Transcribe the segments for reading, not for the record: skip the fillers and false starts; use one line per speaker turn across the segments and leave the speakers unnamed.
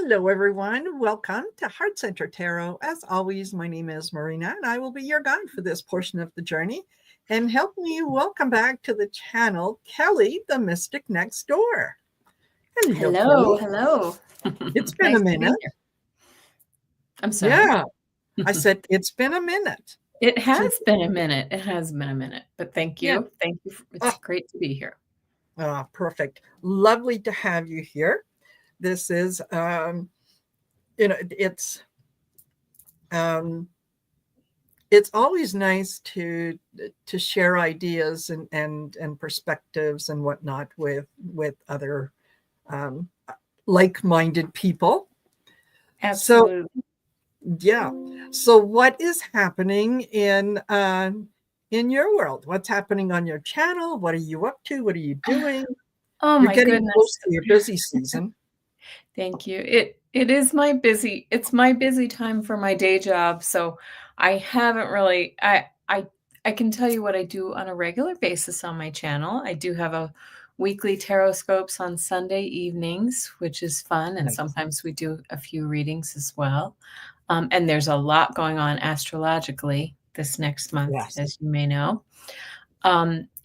Hello, everyone. Welcome to Heart Center Tarot. As always, my name is Marina, and I will be your guide for this portion of the journey. And help me welcome back to the channel, Kelly, the Mystic Next Door.
Hello, hello.
It's been
Nice
a
to be
minute.
here. I'm sorry.
Yeah, I said it's been a minute.
It has been a minute. It has been a minute. But thank you.
Yeah.
Thank you. It's great to be here.
Perfect. Lovely to have you here. This is, it's always nice to share ideas and perspectives and whatnot with other like-minded people.
Absolutely.
So what is happening in your world? What's happening on your channel? What are you up to? What are you doing?
Oh,
You're
my
getting
goodness.
close to your busy season.
Thank you. It's my busy time for my day job. So I haven't really I can tell you what I do on a regular basis on my channel. I do have a weekly tarot scopes on Sunday evenings, which is fun. And
Nice.
Sometimes we do a few readings as well. And there's a lot going on astrologically this next month,
Yes.
as you may know.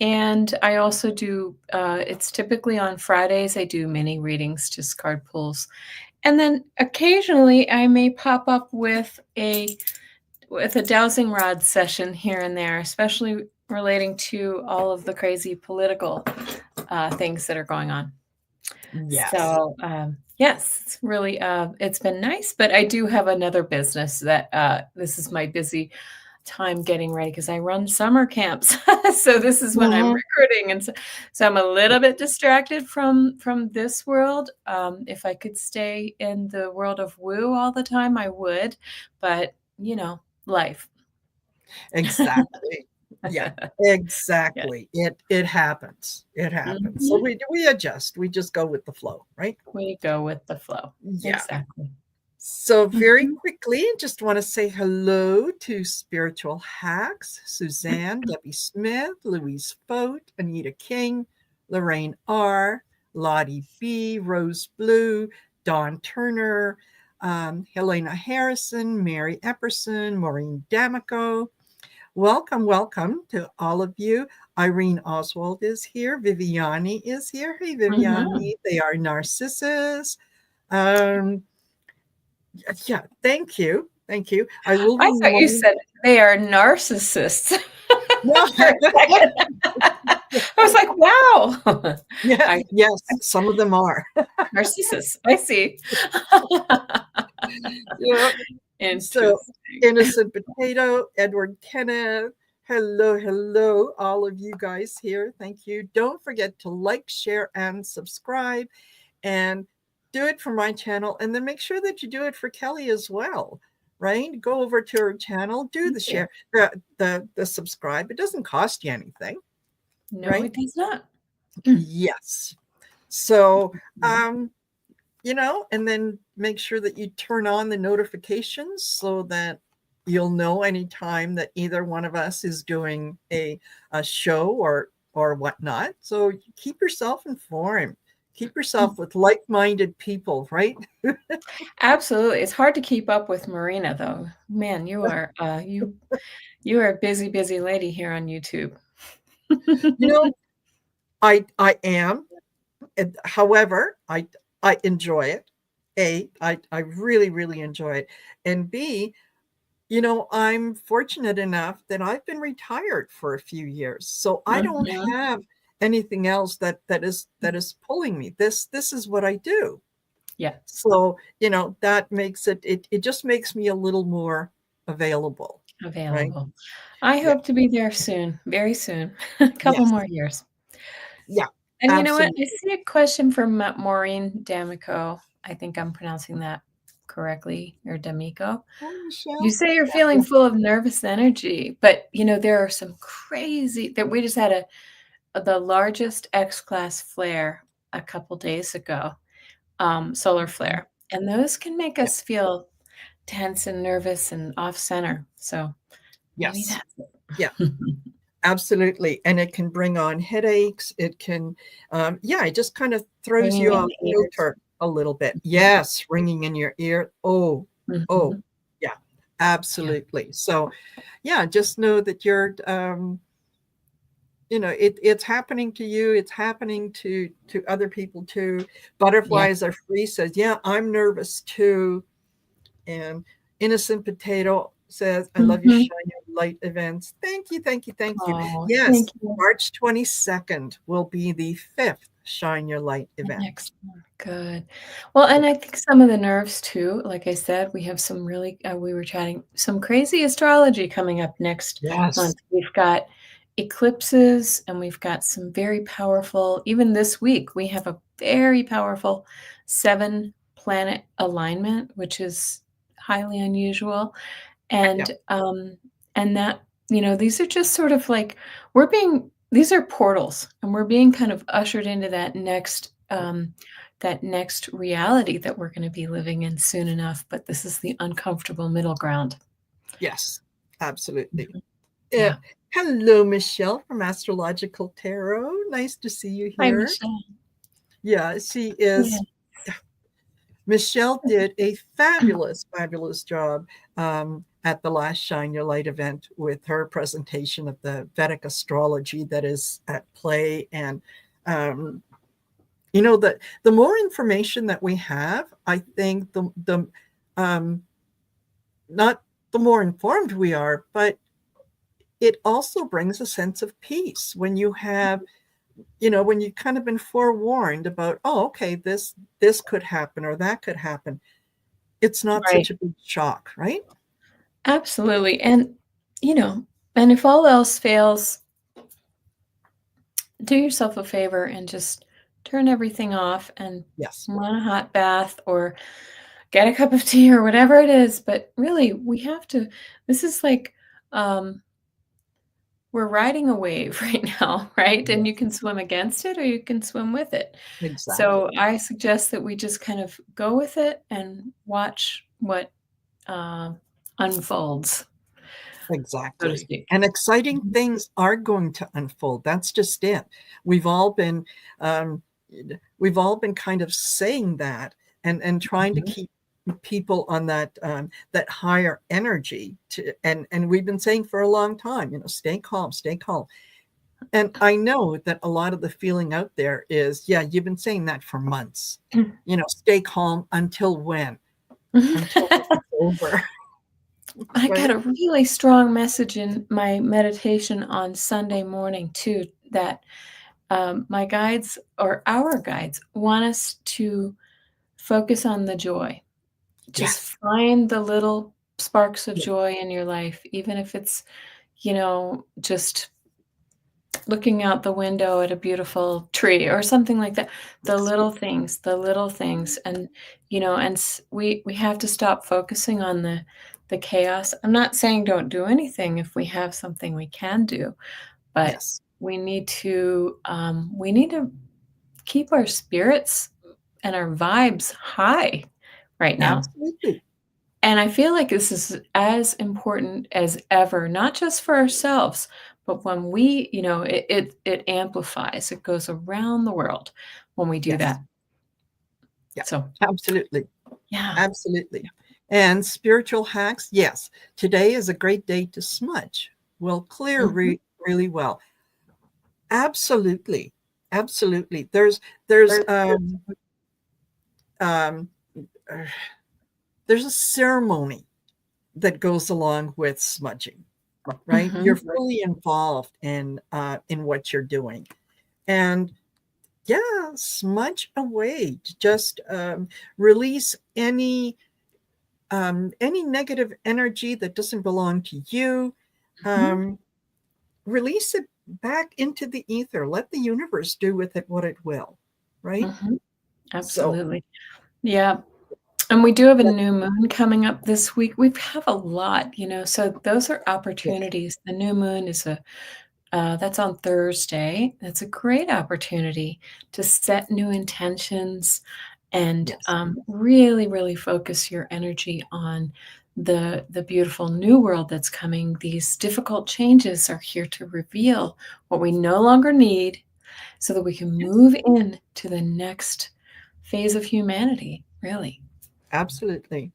And I also do, it's typically on Fridays, I do mini readings, just card pulls. And then occasionally I may pop up with a dowsing rod session here and there, especially relating to all of the crazy political things that are going on.
Yes.
So, yes, it's really, it's been nice, but I do have another business that this is my busy time getting ready because I run summer camps. So this is when I'm recruiting. And so I'm a little bit distracted from this world. If I could stay in the world of woo all the time, I would, but life.
Exactly. Yeah, exactly.
Yeah.
It happens. It happens. So we adjust. We just go with the flow, right?
We go with the flow.
Yeah.
Exactly.
So very quickly, just want to say hello to Spiritual Hacks, Suzanne, Debbie Smith, Louise Fote, Anita King, Lorraine R., Lottie B., Rose Blue, Dawn Turner, Helena Harrison, Mary Epperson, Maureen D'Amico. Welcome to all of you. Irene Oswald is here. Viviani is here. Hey, Viviani. They are Narcissus. Yeah, thank you. I
thought you said they are narcissists. I was like, wow.
Yes, some of them are.
Narcissus. I see.
Yeah. So, Innocent Potato, Edward Kenneth. Hello, all of you guys here. Thank you. Don't forget to like, share, and subscribe. And do it for my channel. And then make sure that you do it for Kelly as well. Right? Go over to her channel, do the share, the subscribe. It doesn't cost you anything.
No,
right?
It does not.
Yes. So, and then make sure that you turn on the notifications so that you'll know anytime that either one of us is doing a show or whatnot. So keep yourself informed. Keep yourself with like-minded people, right?
Absolutely. It's hard to keep up with Marina, though. Man, you are you are a busy lady here on YouTube.
I am. However, I enjoy it. I really enjoy it. And B, I'm fortunate enough that I've been retired for a few years. So I don't have anything else that is pulling me. This is what I do.
Yeah.
So, that makes it just makes me a little more available. Right?
I hope to be there soon, very soon. A couple more years.
Yeah.
And you know what? I see a question from Maureen D'Amico. I think I'm pronouncing that correctly, or D'Amico. You say you're feeling full of nervous energy, but there are some crazy that we just had the largest X-class flare a couple days ago, solar flare, and those can make us feel tense and nervous and off center. So maybe that's it.
Yeah. Absolutely. And it can bring on headaches. It can, it just kind of throws you off kilter. A little bit.
Mhm.
Yes, ringing in your ear. Oh, oh,
Mhm.
yeah,
Yeah.
absolutely. So, yeah, just know that it's happening to you. It's happening to other people too.
Yeah.
Butterflies are free says, yeah, I'm nervous too. And Innocent Potato says, I love your
Mhm.
Shine Your Light events. Thank you, thank you, thank you.
Oh,
Yes,
thank you.
March 22nd will be the fifth Shine Your Light
The
event.
next one, good. Well, and
Yeah.
I think some of the nerves too, like I said, we have some really we were chatting, some crazy astrology coming up next
Yes.
month. We've got eclipses and we've got some very powerful, even this week, we have a very powerful 7-planet alignment, which is highly unusual.
Yeah.
And that, these are just sort of like these are portals, and we're being kind of ushered into that next reality that we're gonna be living in soon enough, but this is the uncomfortable middle ground.
Yes. Absolutely.
Mhm.
Uh,
Yeah.
Hello, Michelle from Astrological Tarot. Nice to see you
Hi,
here.
Michelle.
Yeah, she
Yeah.
is. Michelle did a fabulous, fabulous job at the last Shine Your Light event with her presentation of the Vedic astrology that is at play. And, the more information that we have, I think um, not the more informed we are, but it also brings a sense of peace when you have when you've kind of been forewarned about, oh, okay, this could happen or that could happen. It's not
Right.
such a big shock, right?
Absolutely, you know, and if all else fails, do yourself a favor and just turn everything off and
Yes.
run a hot bath or get a cup of tea or whatever it is, but really, we have to this is like, um, we're riding a wave right now, right? And you
Yes.
can swim against it or you can swim with it. So,
Exactly.
I suggest that we just kind of go with it and watch what, um, unfolds, so to
Exactly.
speak.
And exciting
Mhm,
things are going to unfold. That's just it. We've all been um, we've all been kind of saying that and trying to
mhm.
keep people on that higher energy and we've been saying for a long time, stay calm, stay calm. And I know that a lot of the feeling out there is, yeah, you've been saying that for months. Stay calm until when? Until this is over,
I got
right?
a really strong message in my meditation on Sunday morning too, that my guides or our guides want us to focus on the joy. Just
Yes.
find the little sparks of
Yes.
joy in your life, even if it's, just looking out the window at a beautiful tree or something like that.
Yes.
The little things, and we have to stop focusing on the chaos. I'm not saying don't do anything if we have something we can do, but
Yes.
we need to keep our spirits and our vibes high right now.
Absolutely.
And I feel like this is as important as ever, not just for ourselves, but when it amplifies, it goes around the world when we do
Yes.
that.
Yeah.
So,
Absolutely.
yeah.
Absolutely. And spiritual hacks, yes. Today is a great day to smudge. Will clear
Mhm.
really well. Absolutely. Absolutely. Um, uh, there's a ceremony that goes along with smudging, right? You're
Mhm.
fully involved in what you're doing. And yeah, smudge away. Just release any negative energy that doesn't belong to you.
Mhm.
Um, Release it back into the ether. Let the universe do with it what it will, right?
Mhm.
So,
Absolutely. Yeah. And we do have a
yeah,
new moon coming up this week. We have a lot, so those are
yes,
opportunities. The new moon is that's on Thursday. That's a great opportunity to set new intentions and
yes,
really, really focus your energy on the beautiful new world that's coming. These difficult changes are here to reveal what we no longer need, so that we can
yes,
move in to the next phase of humanity, really.
Absolutely.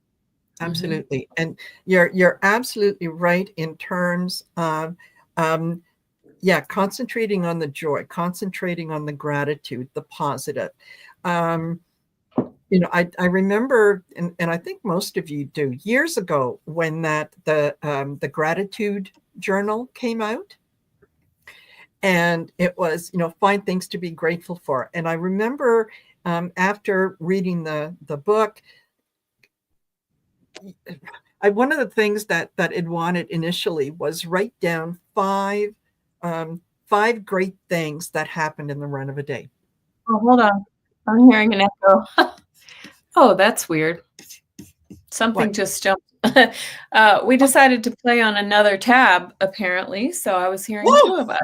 Mhm.
Absolutely. And you're absolutely right in terms of um, yeah, concentrating on the joy, concentrating on the gratitude, the positive. Um, I remember, and I think most of you do, years ago when the gratitude journal came out, and it was, find things to be grateful for. And I remember after reading the book, one of the things that it wanted initially was write down five great things that happened in the run of a day.
Oh, hold on. I'm hearing an echo. Oh, that's weird. Something
What?
just jumped. We decided to play on another tab, apparently, so I was hearing
Whoa!
2 of us.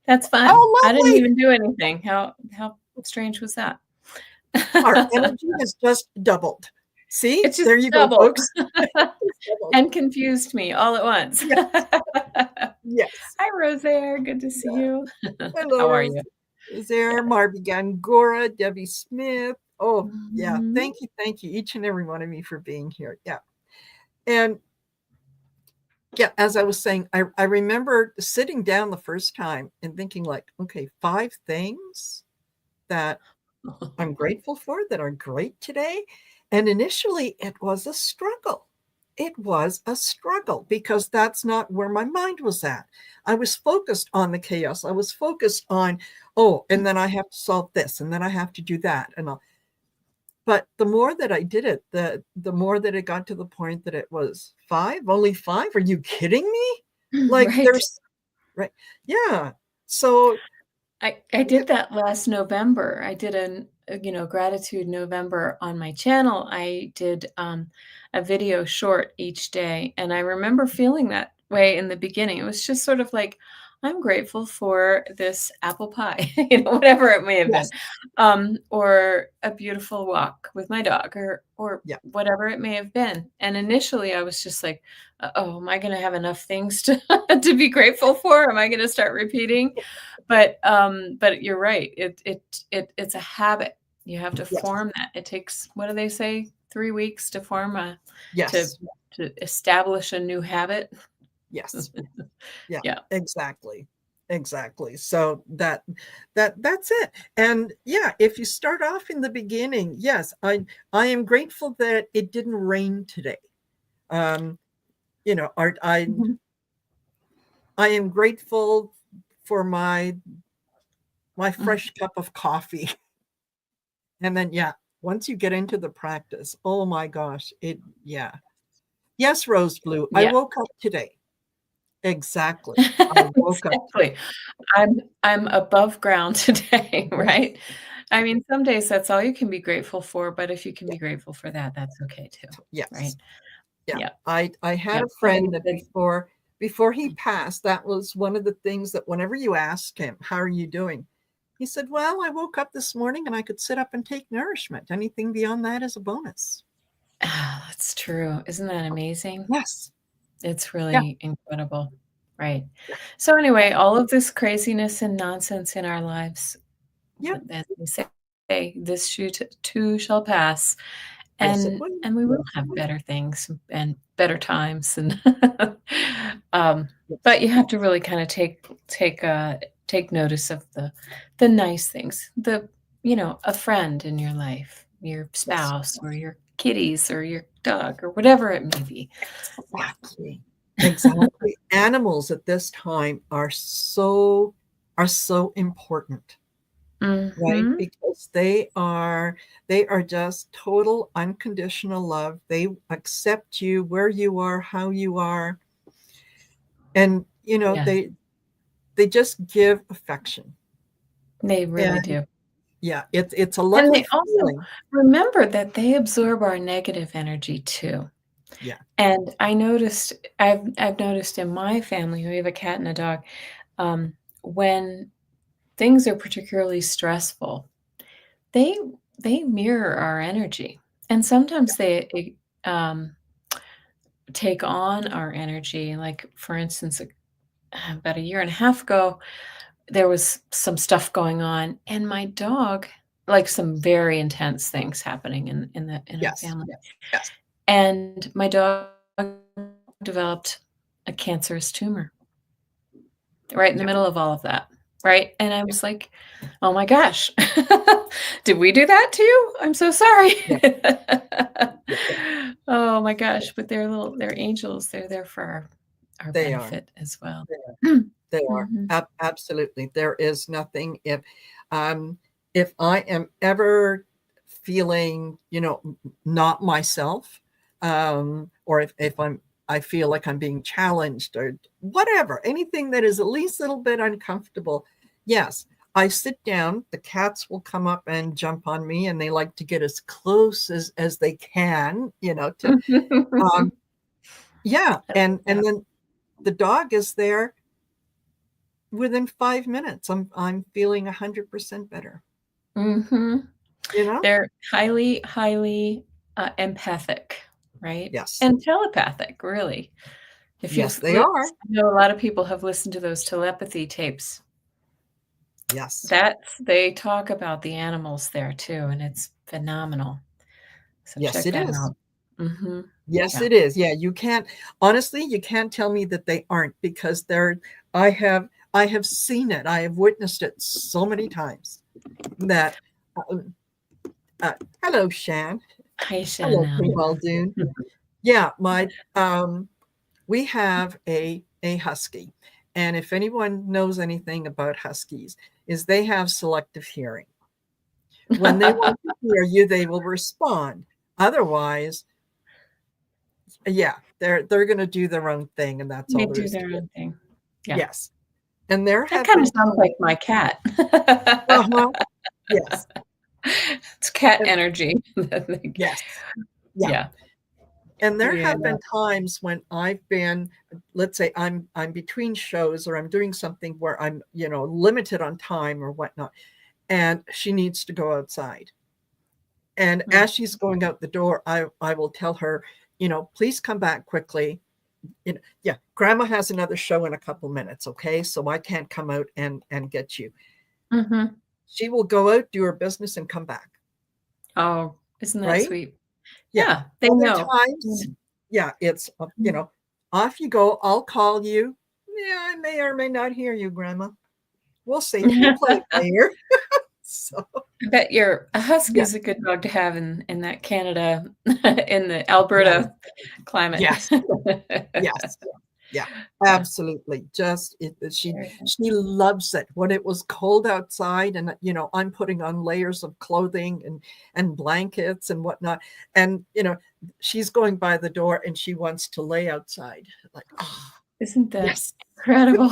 That's fun.
Oh,
I didn't
lovely!
even do anything. How strange was that?
Our energy has just doubled. See?
It just
There you go,
doubled
folks. Just doubled.
and confused me all at once.
Yes, yes,
Hi, Rosaire. Good to see
yeah.
you.
Hello,
How are you?
is
Yeah.
there Marby Gangora, Debbie Smith. Oh, yeah.
Mhm.
Thank you, each and every one of you for being here. Yeah. And yeah, as I was saying, I remember sitting down the first time and thinking, like, okay, 5 things that I'm grateful for that are great today. And initially, it was a struggle. It was a struggle because that's not where my mind was at. I was focused on the chaos. I was focused on, oh, and then I have to solve this, and then I have to do that, and all. But the more that I did it, the more that it got to the point that it was five, only five. Are you kidding me? Like
Right.
there's right, yeah. So
I
yeah,
did that last November. I did gratitude November on my channel. I did a video short each day, and I remember feeling that way in the beginning. It was just sort of like, I'm grateful for this apple pie, whatever it may have been,
yes,
or a beautiful walk with my dog, or
yeah,
whatever it may have been. And initially, I was just like, oh, am I going to have enough things to to be grateful for? Am I going to start repeating? But you're right. It's a habit. You have to
yes,
form that. It takes, what do they say, 3 weeks to form a to
yes,
to establish a new habit?
yes. Yeah,
Yeah.
exactly. Exactly. So that's it. And yeah, if you start off in the beginning, yes, I am grateful that it didn't rain today. Um, art
Mhm.
I am grateful for my
Mm.
fresh cup of coffee. And then yeah, once you get into the practice, oh my gosh, yeah. Yes, Rose Blue, I
Yeah.
woke up today. Exactly. I woke up today.
Exactly. I'm above ground today,
Yes.
right? I mean, some days that's all you can be grateful for, but if you can
Yeah.
be grateful for that, that's okay too, right?
Yes. Yeah.
Yeah.
I had
Yeah.
a
Somebody
friend that
said
before he passed, that was one of the things that whenever you asked him, "How are you doing?" He said, "Well, I woke up this morning and I could sit up and take nourishment. Anything beyond that is a bonus."
ah, that's true. Isn't that amazing?
Yes.
It's
Yeah.
really incredible, right.
Yeah.
So, anyway, all of this craziness and nonsense in our lives,
Yeah.
as we say, this too shall pass,
Yes, it
and
will.
we will have better things and better times, and but
Yes.
you have to really kinda take notice of the nice things, a friend in your life, your
Yes.
spouse or your kitties or your dog or whatever it may be. Yeah.
Exactly. Exactly. Animals at this time are so important, right?
Mhm.
Because they are just total unconditional love. They accept you where you are, how you are, and
Yeah,
they just give affection.
they really
And
do.
yeah, it's a
And
lovely
they also
feeling.
remember that they absorb our negative energy too.
Yeah.
And I've noticed in my family, we have a cat and a dog, when things are particularly stressful, they they mirror our energy. And sometimes they take on our energy. Like, for instance, about a year and a half ago, there was some stuff going on, and my dog like some very intense things happening in our
Yes.
family.
Yes.
And my dog developed a cancerous tumor right in the
Yeah.
middle of all of that, right? And I was like, "Oh my gosh, did we do that to you? I'm so sorry."
Yeah. Yeah.
Oh my gosh, but they're angels. They're there for our
They are.
benefit as well.
They are. They are.
Mhm.
Absolutely. There is nothing if I am ever feeling, not myself, or if I feel like I'm being challenged or whatever, anything that is at least a little bit uncomfortable. Yes, I sit down, the cats will come up and jump on me, and they like to get as close as they can, um, yeah, and
Yeah.
then the dog is there within 5 minutes. I'm feeling 100% better,
Mhm.
you know?
They're highly, highly, empathic, right?
Yes.
And telepathic, really. If
Yes,
you've
they
lis
are.
I know a lot of people have listened to those telepathy tapes.
Yes.
They talk about the animals there too, and it's phenomenal. So
Yes,
check
it
that
is.
out. Mhm.
Yes,
Yeah.
it is. Yeah, you can't honestly, you can't tell me that they aren't because I have seen it. I have witnessed it so many times that uh, uh, hello, Shan.
Hi,
Hello,
Shannon.
King Baldoon. Yeah, we have a husky. And if anyone knows anything about huskies, is they have selective hearing. When they want to hear you, they will respond. Otherwise, yeah, they're going to do their own thing, and that's
They
all there
do
is
their
to it.
own thing. Yeah.
Yes, and there
That
have
kinda
been
sounds
times.
like my cat.
Uh-huh. Yes,
It's cat
and
energy. I think.
yes, yeah,
Yeah.
and there
Yeah.
have been times when I've been, let's say, I'm between shows or I'm doing something where I'm limited on time or whatnot, and she needs to go outside. And
Mm.
as she's going out the door, I will tell her, please come back quickly. Yeah, grandma has another show in a couple minutes, okay? So I can't come out and get you.
Mhm.
She will go out, do her business, and come back,
Oh, isn't that
right?
sweet?
Yeah.
Yeah, they
Other
know.
times,
Mm.
yeah, it's
Mm.
off you go. I'll call you. Yeah, I may or may not hear you, grandma. We'll see. We'll play it later. So
I bet a husky
yeah,
is a good dog to have in that Canada in the
right.
Alberta climate.
Yes. Yes. Yeah,
Yeah,
absolutely. Just she
very nice.
she loves it when it was cold outside, and I'm putting on layers of clothing and blankets and whatnot, and she's going by the door and she wants to lay outside. Like, oh
Isn't that
yes,
incredible?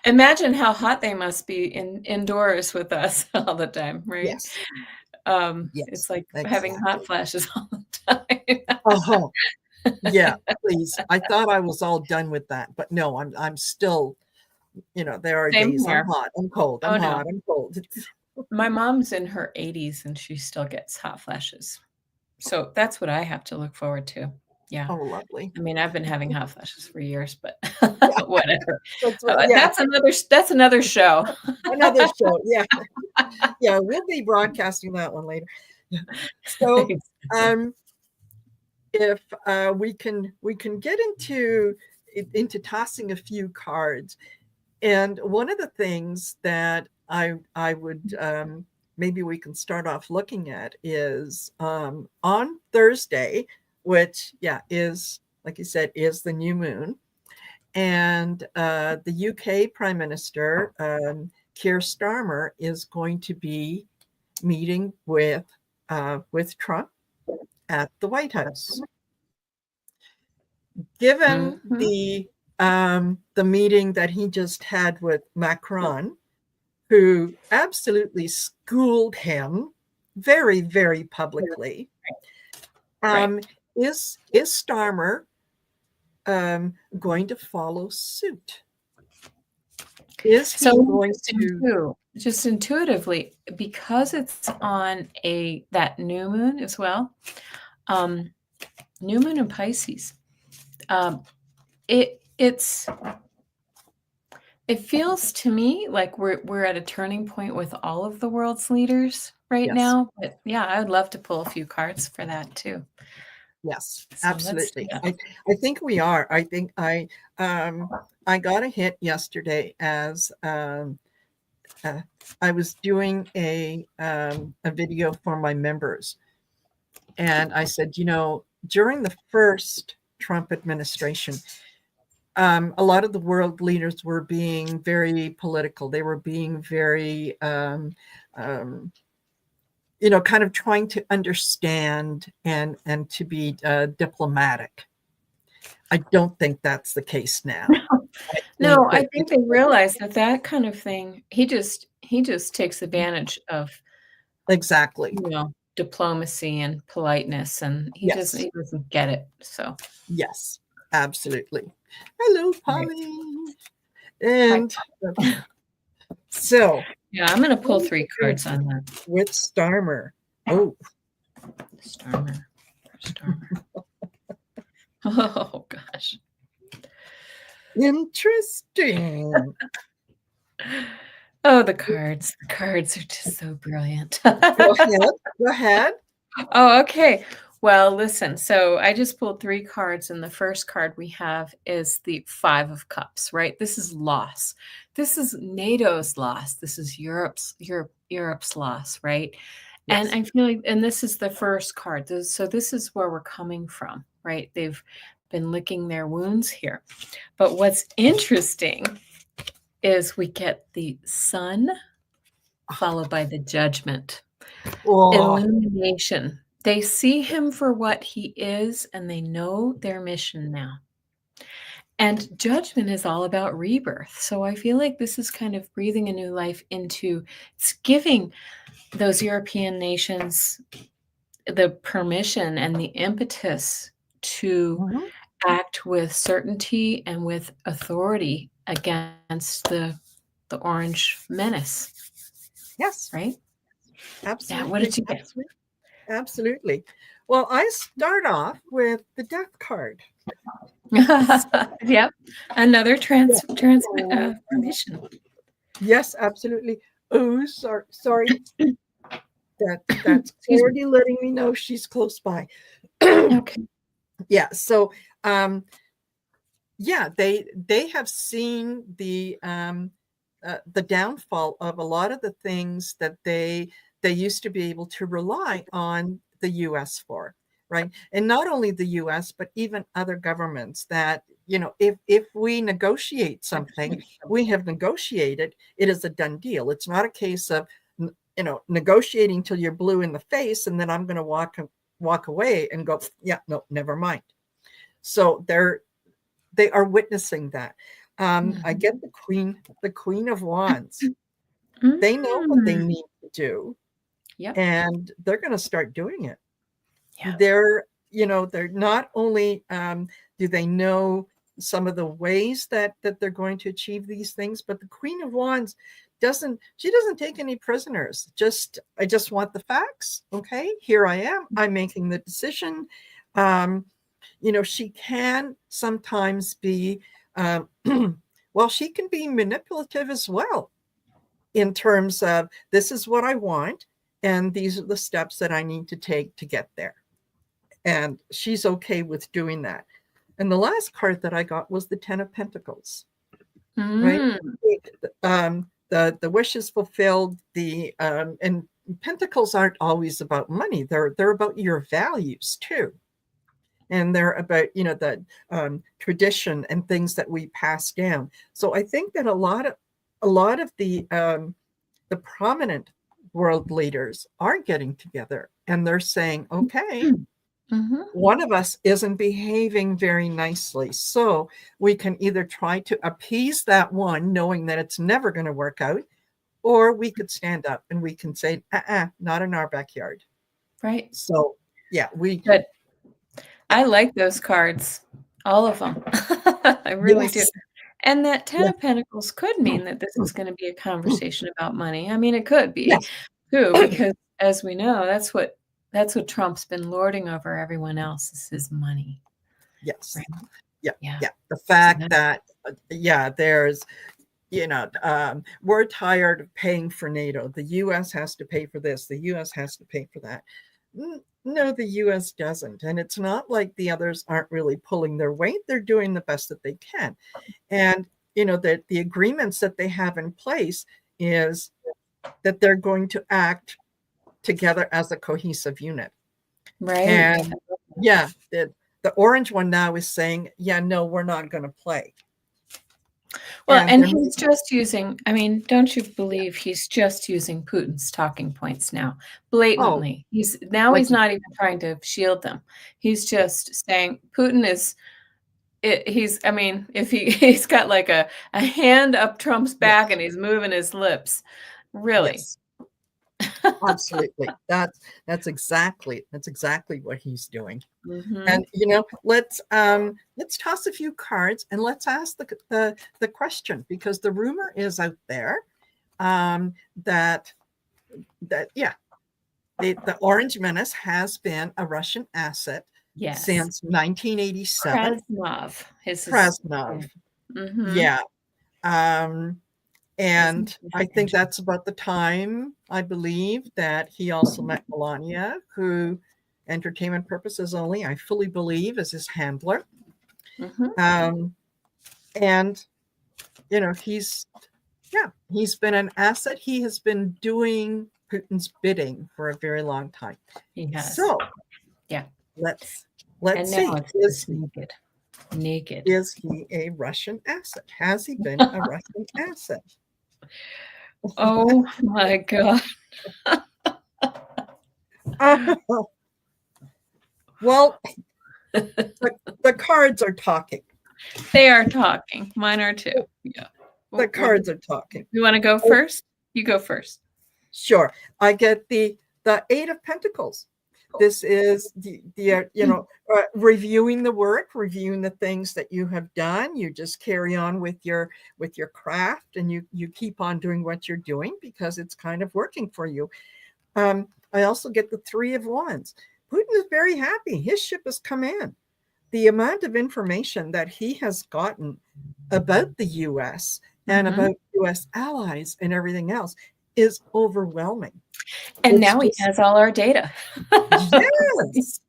Imagine how hot they must be indoors with us all the time, right?
yes,
It's
yes,
like having hot
exactly.
flashes all the time.
Uh-huh. Yeah, please. I thought I was all done with that, but no, I'm still, there are
Same
days I'm
here.
hot, I'm cold, I'm
Oh, no.
hot, I'm cold.
My mom's in her 80s and she still gets hot flashes. So that's what I have to look forward to. Yeah.
Oh, lovely.
I mean, I've been having hot flashes for years, but
Yeah,
whatever.
that's right. Yeah,
That's another show.
another show. Yeah. Yeah, we'll be broadcasting that one later. Yeah. So,
Exactly.
um, if we can get into tossing a few cards, and one of the things that I would maybe we can start off looking at is on Thursday, which is like you said is the new moon, and the UK Prime Minister Keir Starmer is going to be meeting with Trump at the White House. Given
Mhm.
the meeting that he just had with Macron, who absolutely schooled him very, very publicly,
Right.
um, is Starmer going to follow suit? Is he
So
going
interesting
to?
too, just intuitively, because it's on that new moon as well, um, new moon in Pisces, um, it's It feels to me like we're at a turning point with all of the world's leaders right
Yes.
now, but yeah, I would love to pull a few cards for that too.
Yes,
So let's do
absolutely.
that.
I think we are. I think I got a hit yesterday as uh, I was doing a video for my members, and I said, during the first Trump administration, a lot of the world leaders were being very political. They were being very um, kind of trying to understand and to be diplomatic. I don't think that's the case now. I
No,
think
I
that
think they realize that that kind of thing, he just takes advantage of,
exactly.
diplomacy and politeness, and he doesn't
Yes.
he doesn't get it, so
Yes. Absolutely. Hello,
right.
Polly.
Hi.
And so
Yeah, I'm gonna
what
pull
are
3
we doing
cards on that.
with Starmer? Oh,
Starmer. Starmer. Oh gosh.
interesting.
Oh, the cards. The cards are just so brilliant.
Go ahead. Go ahead.
Oh, okay. Well, listen, so I just pulled 3 cards, and the first card we have is the 5 of Cups, right? This is loss. This is NATO's loss. This is Europe's loss, right? And
Yes.
I feel like, and this is the first card. So this is where we're coming from, right? They've been licking their wounds here. But what's interesting is we get the Sun followed by the Judgment.
Oh,
Illumination. They see him for what he is, and they know their mission now. And Judgment is all about rebirth. So I feel like this is kind of breathing a new life into, it's giving those European nations the permission and the impetus to
mhm.
act with certainty and with authority against the orange menace,
Yes.
right? Yeah, what
Absolutely.
did you get?
Absolutely. Absolutely. Well, I start off with the death card.
Yep, another
Yeah.
transmission.
Yes, absolutely. Oh, sorry. Sorry. That's
Excuse me.
already letting me know she's close by.
Okay.
Yeah. So yeah, they have seen the downfall of a lot of the things that they used to be able to rely on the US for, right? And not only the US, but even other governments that, if we negotiate something, we have negotiated, it is a done deal. It's not a case of negotiating till you're blue in the face and then I'm going to walk away and go, yeah, no, never mind. So they are witnessing that. I get
Mhm.
the Queen of Wands. They know what they
Mm.
need to do,
Yep.
and they're going to start doing it.
Yeah.
They're not only do they know some of the ways that they're going to achieve these things, but the Queen of Wands doesn't take any prisoners. I just want the facts. Okay, here I am. I'm making the decision. Um, she can sometimes be, um, well, she can be manipulative as well in terms of this is what I want, and these are the steps that I need to take to get there. And she's okay with doing that. And the last card that I got was the Ten of Pentacles, right?
Mm.
The wish is fulfilled. And Pentacles aren't always about money. They're about your values too, and they're about the tradition and things that we pass down. So I think that a lot of the prominent world leaders are getting together and they're saying, okay,
Mhm.
one of us isn't behaving very nicely, so we can either try to appease that one knowing that it's never going to work out, or we could stand up and we can say, not in our backyard.
Right.
So yeah,
Good. I like those cards, all of them. I really do.
yes,
And that 10
yes,
of Pentacles could mean that this is gonna be a conversation about money. I mean, it could be
yes.
too, because as we know, that's what Trump's been lording over everyone else is his money,
Yes.
right?
Yeah.
Yeah.
Yeah. The
So
fact
that
that, yeah, there's, we're tired of paying for NATO. The U.S. has to pay for this. The U.S. has to pay for that. No, the U.S. doesn't. And it's not like the others aren't really pulling their weight. They're doing the best that they can. And, the agreements that they have in place is that they're going to act together as a cohesive unit.
Right.
And yeah, the orange one now is saying, yeah, no, we're not going to play.
Well, and he's just using, I mean, don't you believe he's just using Putin's talking points now, blatantly. He's not even trying to shield them. He's just saying Putin is, I mean, if he's got like a hand up Trump's back and he's moving his lips, really.
Yes. Absolutely. That's exactly what he's doing.
Mm-hmm.
And let's toss a few cards and let's ask the question, because the rumor is out there that the Orange Menace has been a Russian asset since 1987. Krasnov.
Mm-hmm.
Yeah. And I think that's about the time, I believe, that he also met Melania, who, entertainment purposes only, I fully believe, is his handler.
Mm-hmm.
And, he's been an asset. He has been doing Putin's bidding for a very long time.
He has.
So,
yeah.
Let's
and
see.
Now it's naked.
Is he a Russian asset? Has he been a Russian asset?
Oh my God.
Well, the cards are talking.
They are talking. Mine are too. Yeah.
The cards are talking.
You want to go first? You go first.
Sure. I get the Eight of Pentacles. This is reviewing the work, reviewing the things that you have done. You just carry on with your craft, and you keep on doing what you're doing because it's kind of working for you. I also get the Three of Wands. Putin is very happy. His ship has come in. The amount of information that he has gotten about the U.S. and about U.S. allies and everything else is overwhelming.
And now he has all our data.
Yes.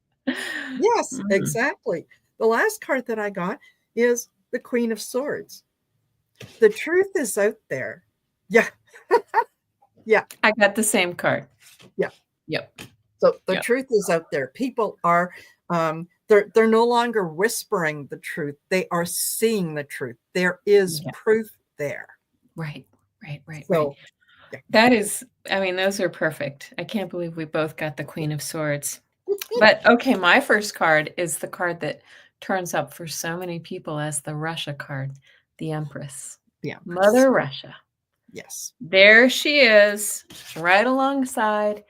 Yes, exactly. The last card that I got is the Queen of Swords. The truth is out there. Yeah. Yeah.
I got the same card.
Yeah.
Yep.
So the truth is out there. People are they're no longer whispering the truth. They are seeing the truth. There is proof there.
Right. So, that is, I mean, those are perfect. I can't believe we both got the Queen of Swords. But okay, my first card is the card that turns up for so many people as the Russia card, the Empress. Mother Russia.
Yes.
There she is, right alongside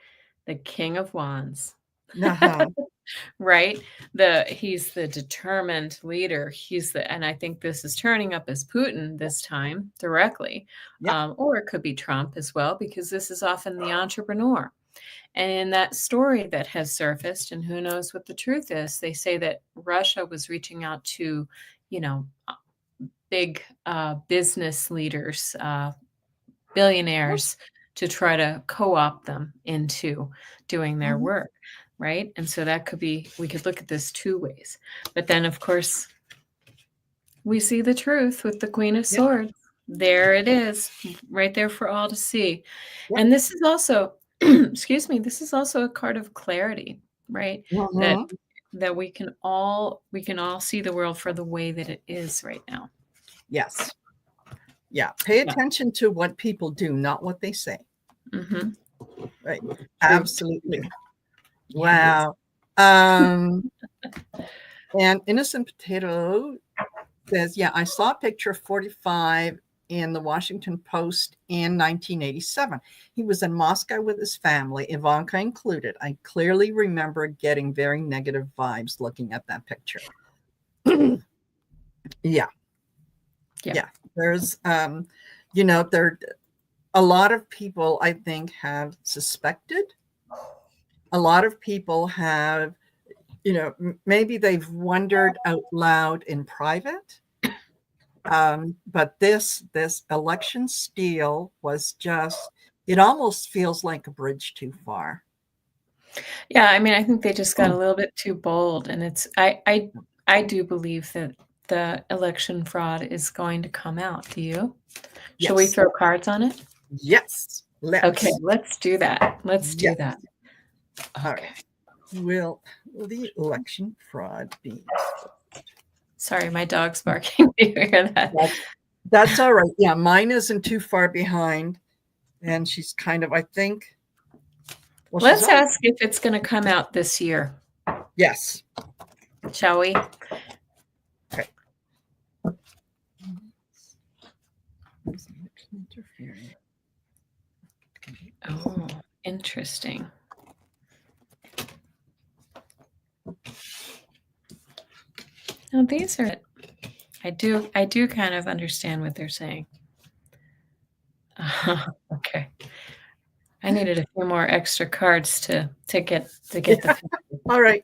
the King of Wands. Right? He's the determined leader. And I think this is turning up as Putin this time directly. Or it could be Trump as well, because this is often the entrepreneur. And in that story that has surfaced, and who knows what the truth is, they say that Russia was reaching out to, big business leaders, billionaires, to try to co-opt them into doing their work. Right. And so we could look at this two ways. But then, of course, we see the truth with the Queen of Swords. There it is, right there for all to see. And this is also, excuse me, this is also a card of clarity, right? That we can all see the world for the way that it is right now.
Yes. Yeah. Pay attention to what people do, not what they say. Right. Absolutely. Wow. And Innocent Potato says, I saw a picture of 45 in the Washington Post in 1987. He was in Moscow with his family, Ivanka included. I clearly remember getting very negative vibes looking at that picture. Yeah. There's, there a lot of people, I think, have suspected. A lot of people have, maybe they've wondered out loud in private. But this election steal was just, it almost feels like a bridge too far.
Yeah, I mean, I think they just got a little bit too bold, and I do believe that the election fraud is going to come out. Do you? Shall we
Yes.
throw cards on it?
Yes.
Okay,
Let's.
let's do that. Let's do
Yes.
that.
All
Okay.
right. Will the election fraud be?
Sorry, my dog's barking. Do you hear that?
That's all right. Yeah, mine isn't too far behind, and she's kind of, I think. Well, she's
Let's
on.
ask if it's going to come out this year.
Yes.
Shall we?
Okay.
Oh, interesting. Now these are. I do kind of understand what they're saying. Okay. I needed a few more extra cards to get the.
All right.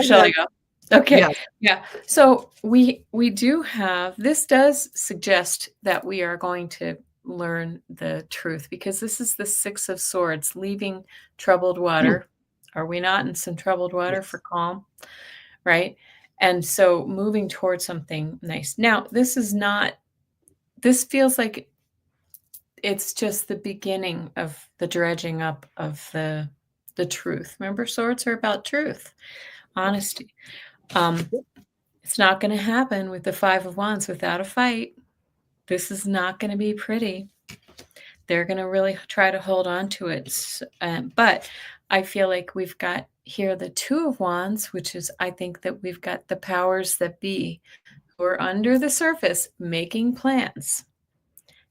Shall I go? Okay.
Yeah.
Yeah. So we do have, this does suggest that we are going to learn the truth, because this is the Six of Swords, leaving troubled water. Are we not in some troubled water
Yes.
for calm? Right. And so moving towards something nice. Now, this feels like it's just the beginning of the dredging up of the truth. Remember, swords are about truth, honesty. It's not going to happen with the Five of Wands without a fight. This is not going to be pretty. They're going to really try to hold on to it. But I feel like we've got here the Two of Wands, which is, I think that we've got the powers that be who are under the surface making plans.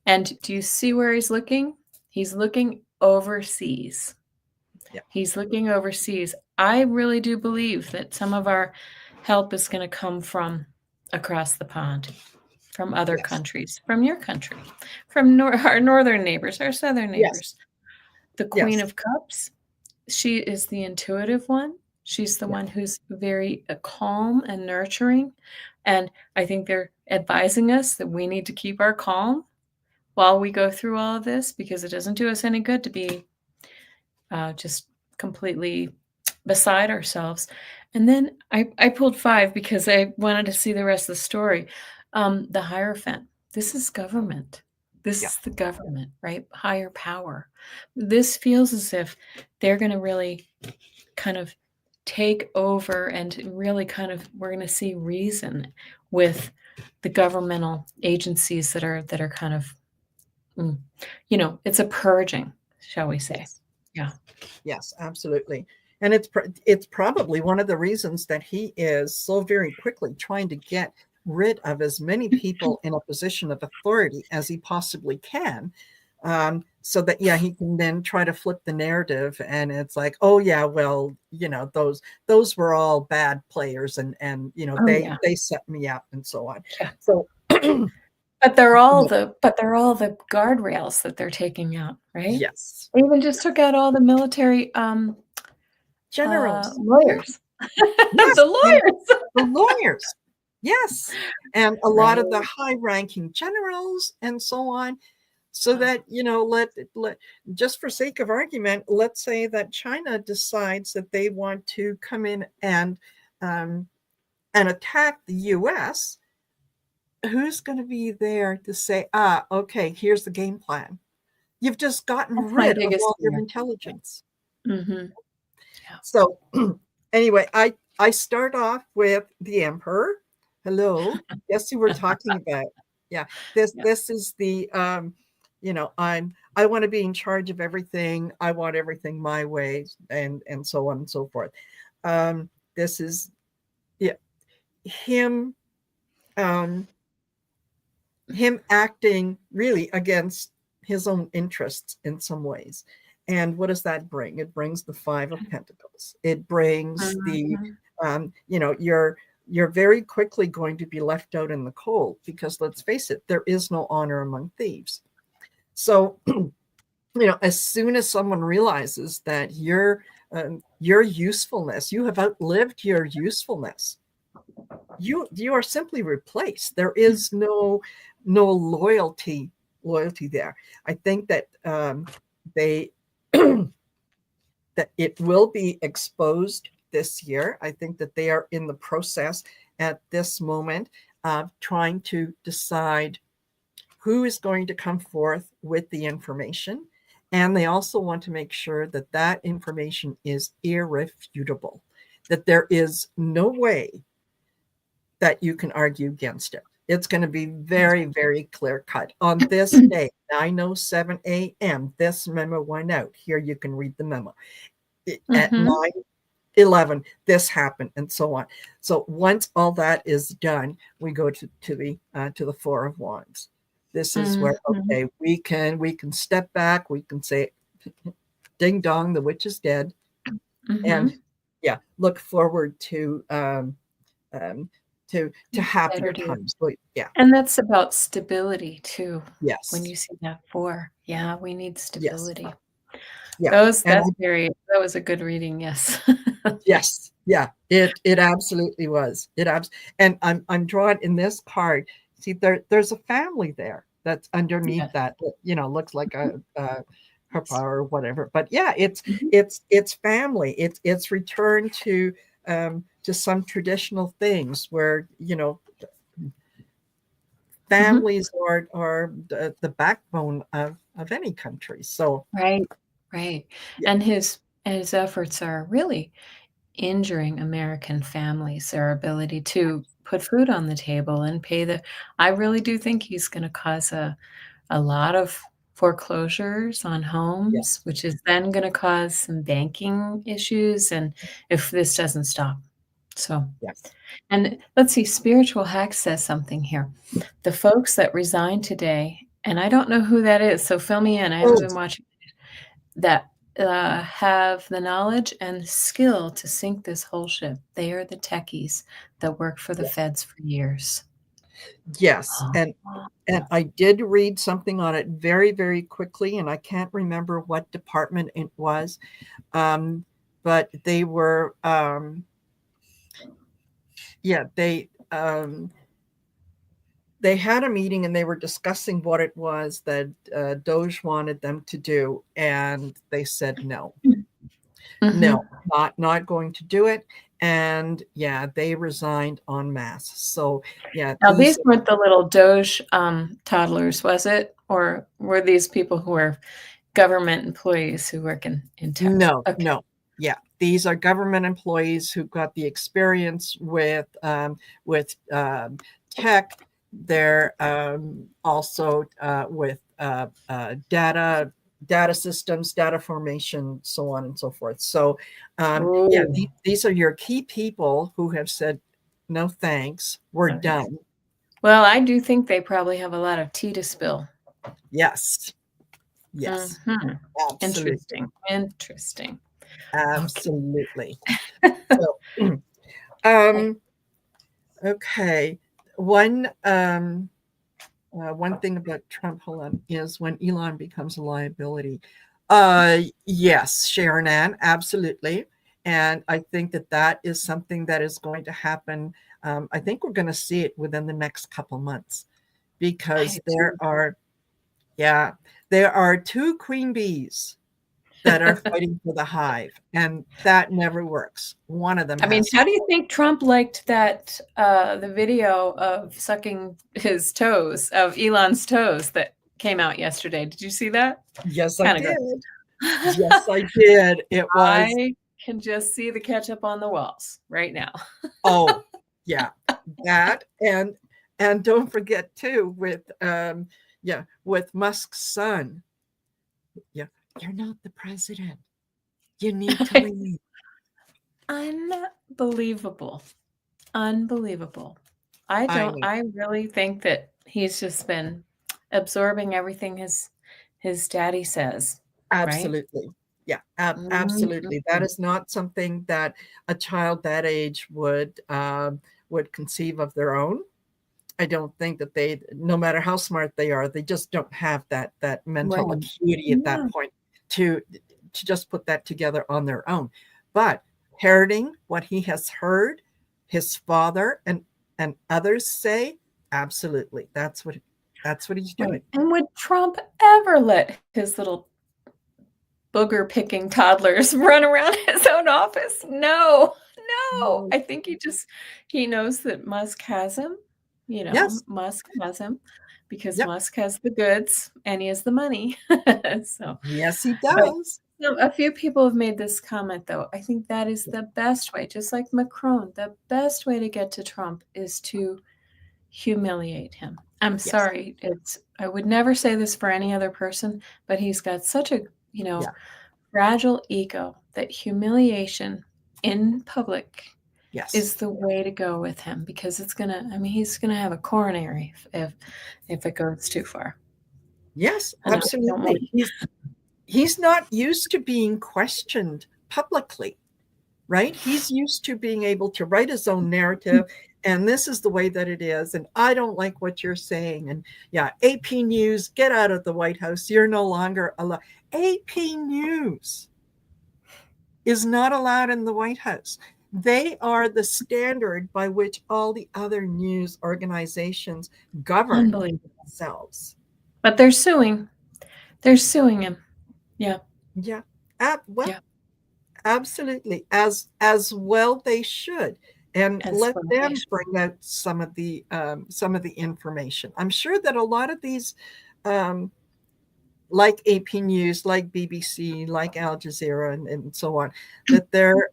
And do you see where he's looking? He's looking overseas.
Yeah.
He's looking overseas. I really do believe that some of our help is going to come from across the pond, from other countries, from your country, from our northern neighbors, our southern neighbors.
Yes.
The Queen of Cups, she is the intuitive one. She's the one who's very calm and nurturing. And I think they're advising us that we need to keep our calm while we go through all of this, because it doesn't do us any good to be just completely beside ourselves. And then I pulled 5 because I wanted to see the rest of the story. The Hierophant. This is government. This is the government, right? Higher power. This feels as if they're going to really kind of take over, and really kind of, we're going to see reason with the governmental agencies that are kind of, it's a purging, shall we say.
Yes.
Yeah.
Yes, absolutely. And it's probably one of the reasons that he is so very quickly trying to get rid of as many people in a position of authority as he possibly can, so that he can then try to flip the narrative, and it's like, oh yeah, well, those were all bad players, and they set me up and so on.
Yeah.
So
But they're all the guardrails that they're taking out, right?
yes,
They even just took out all the military
generals,
lawyers.
yes,
The lawyers.
the lawyers, yes, and a lot of the high-ranking generals and so on. So that, let just for sake of argument, let's say that China decides that they want to come in and attack the U.S. Who's going to be there to say, okay, here's the game plan? You've just gotten rid of all your intelligence.
Mm-hmm.
Yeah. So anyway, I start off with the Emperor. Hello. Guess who we're talking about? Yeah. This is the I want to be in charge of everything. I want everything my way, and so on and so forth. This is him him acting really against his own interests in some ways. And what does that bring? It brings the Five of Pentacles. It brings the you're very quickly going to be left out in the cold, because let's face it, there is no honor among thieves. So as soon as someone realizes that your usefulness, you have outlived your usefulness, you are simply replaced. There is no loyalty there. I think that they that it will be exposed this year. I think that they are in the process at this moment of trying to decide who is going to come forth with the information. And they also want to make sure that that information is irrefutable, that there is no way that you can argue against it. It's going to be very, very clear cut. On this day, 9:07 a.m., this memo went out. Here you can read the memo. At
Mm-hmm.
9:11, this happened, and so on. So once all that is done, we go to the Four of Wands. This is where,
Mm-hmm.
okay, we can step back. We can say, "Ding dong, the witch is dead," and
Mm-hmm.
yeah, look forward um, to happier
Better days.
times. So, yeah,
And that's about stability too. When
yes,
you see that 4, yeah, we need
yes,
stability.
yeah,
Those
and
that's very that was a good reading, yes.
yes, yeah, it absolutely was. And I'm drawing in this card. See, there's a family there that's underneath
Yes.
that. Looks like a herpa
Yes.
or whatever. But yeah, it's
Mhm.
it's family. It's return to some traditional things where
Mhm.
families are the backbone of any country. So
Right, right.
yeah,
And his efforts are really injuring American families, their ability to put food on the table and pay the I really do think he's gonna cause a lot of foreclosures on homes,
yes,
which is then gonna cause some banking issues and if this doesn't stop. So
yes.
and let's see, Spiritual Hack says something here. The folks that resigned today, and I don't know who that is, so fill me in, I haven't
Oh,
been watching, that, have the knowledge and skill to sink this whole ship. They are the techies that worked for the
yeah,
feds for years.
yes. And I did read something on it very, very quickly, and I can't remember what department it was. Um, but yeah, they had a meeting and they were discussing what it was that Doge wanted them to do, and they said no, no,
Mhm.
not going to do it. And yeah, they resigned en masse. So yeah,
Now these
these
weren't the little Doge, toddlers, was it? Or were these people who were government employees who work in tech?
No,
Okay.
no. Yeah, these are government employees who got the experience with tech. They're also with data systems, data formation, so on and so forth. So, yeah,
Ooh,
these are your key people who have said, "No, thanks, we're
okay.
done."
Well, I do think they probably have a lot of tea to spill.
Yes, yes,
Mhm.
absolutely,
Interesting, interesting. Okay.
absolutely. So,
I
um, okay. One one thing about Trump, hold on, is when Elon becomes a liability. Yes, Sharon Ann, absolutely. And I think that that is something that is going to happen. I think we're going to see it within the next couple months
I do
because
too.
yeah, there are two queen bees that are fighting for the hive, and that never works. One of them
I mean,
has
how
to.
do you think Trump liked that, the video of sucking his toes, of Elon's toes that came out yesterday? Did you see that?
Yes, I
Kinda
did.
gross.
Yes, I did. It was
I can just see the ketchup on the walls right now.
Oh, yeah, that and don't forget too with Musk's son. Yeah, you're not the president. You need to leave.
Unbelievable, unbelievable.
I know.
I really think that he's just been absorbing everything his daddy says, right?
Absolutely. Yeah,
Mhm.
absolutely. That is not something that a child that age would conceive of their own. I don't think that no matter how smart they are, they just don't have that mental
Right.
acuity at that
Yeah.
point to to just put that together on their own. But parroting what he has heard his father and And others say, absolutely, that's what he's doing.
Right. And would Trump ever let his little booger-picking toddlers run around his own office? No, no.
No.
I think he knows that Musk has him,
Yes.
Musk has him because
Yep.
Musk has the goods and he has the money. So,
Yes, he
but
does.
a few people have made this comment, though. I think that is the best way, just like Macron, the best way to get to Trump is to humiliate him. I'm
Yes.
sorry, I would never say this for any other person, but he's got such a,
Yeah.
fragile ego that humiliation in public
Yes.
is the way to go with him because he's gonna have a coronary if it goes too far.
Yes,
And I don't want
absolutely. He's not used to being questioned publicly, right? He's used to being able to write his own narrative, and this is the way that it is, and I don't like what you're saying. And yeah, AP News, get out of the White House. You're no longer allowed. AP News is not allowed in the White House. They are the standard by which all the other news organizations govern
unbelievable.
themselves.
But they're suing. They're suing him. Yeah.
Yeah. Well,
Yeah.
absolutely. As well they should. And
As
let
well they
them
should.
bring out some of the information. I'm sure that a lot of these like AP News, like BBC, like Al Jazeera, and so on, that they're